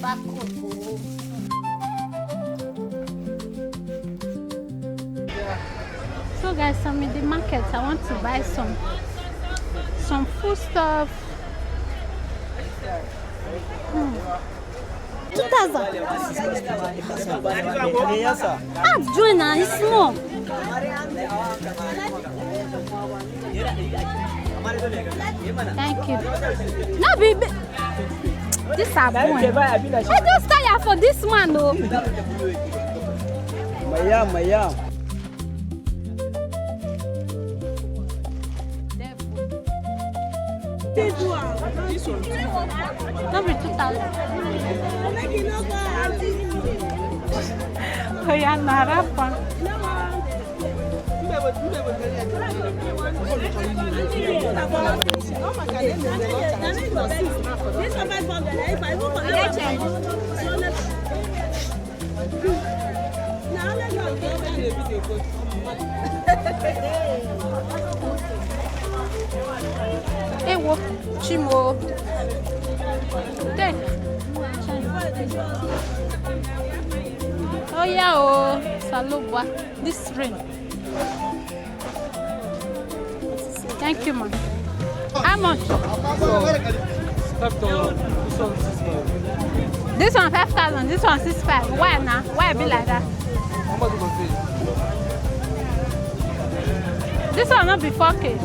back home. So guys, I'm in the market. I want to buy some food stuff. 2,000. Ah, Joanna, it's small. Thank you. No, baby. This is one. I just tired for this one, though. Maya. Number 2,000. Oh, yeah, Narapa. Ewo, Chimo. Take. Oh yeah, oh, Salubwa. This ring. Thank you, man. How much? This one 5,000. This one 6,500. Why now? Why be like that? This one not be 4K.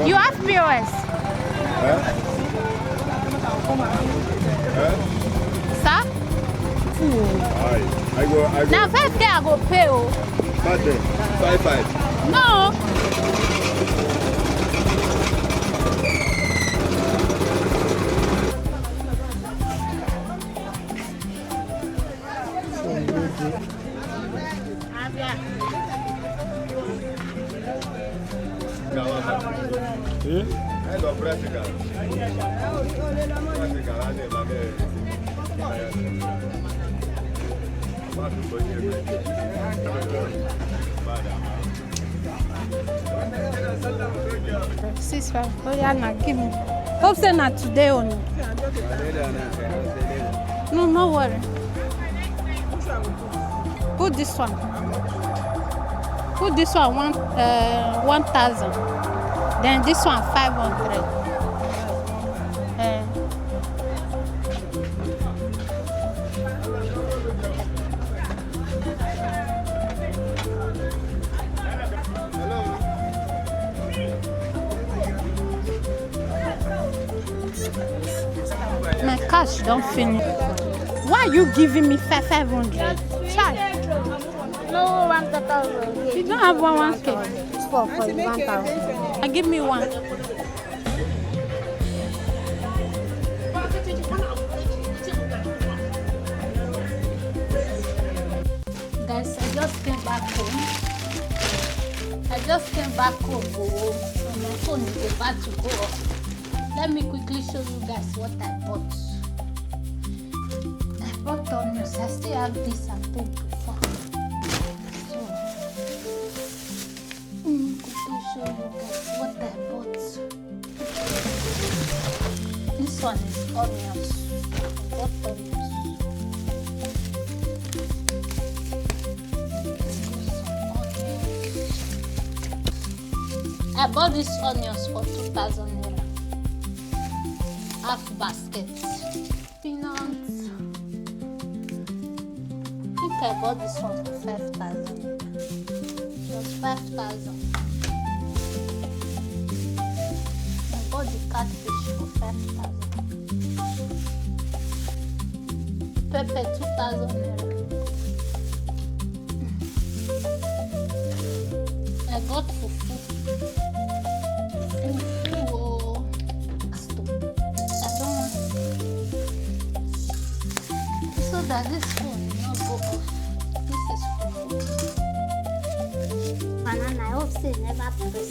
You have POS? Sir? I go. Now 5K I go pay. Oh. 5. No. Six five. Oh yeah, now give me. Hope say not today only. No worry. Put this one. Put this one 1,000. Then this one 500. My cash don't finish. Why are you giving me 500? Child. No, 1,000. You don't have 1K. It's for 1,000. Give me one. Guys, I just came back home. Oh, so my phone is about to go off. Let me quickly show you guys what I bought. I bought onions. I still have this I paid before. So, quickly show you guys what I bought. This one is onions. I bought onions. I bought these onions for 2,000 naira. Half basket. Peanuts. I think I bought this one for 5,000. It was 5,000. I bought the catfish for 5,000. Pepper 2,000 naira. I got fufu. So that this phone will not go off. This is fufu. Banana, I hope they never press.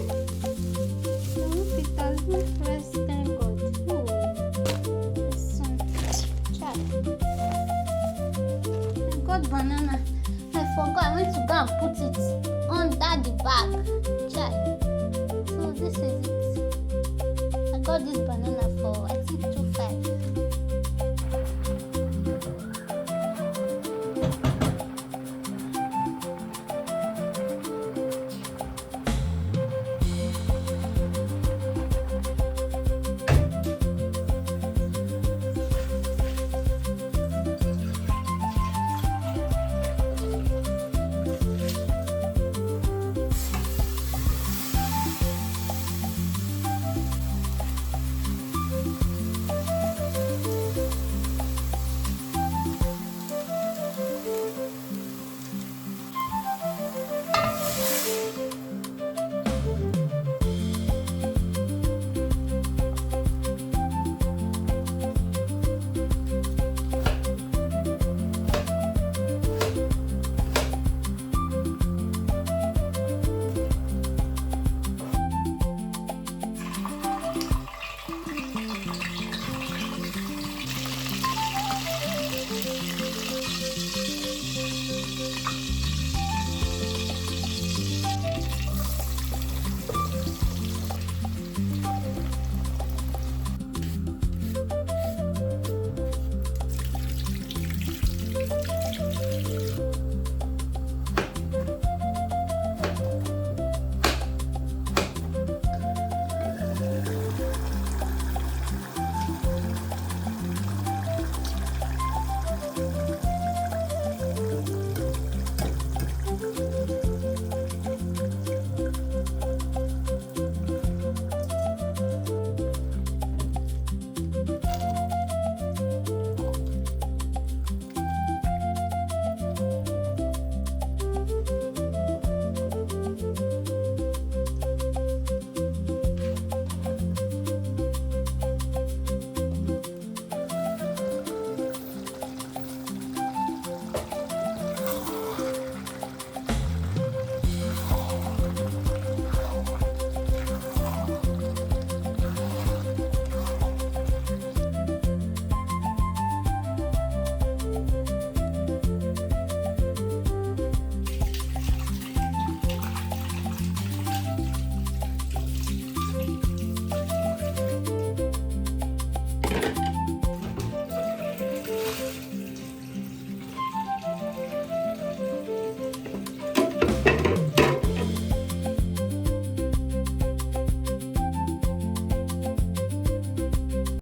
I hope it has not pressed, thank God. Oh, this one. Child. I got got banana. I forgot. I went to go and put it under the bag. Chai. So this is it. I got this banana for I think 2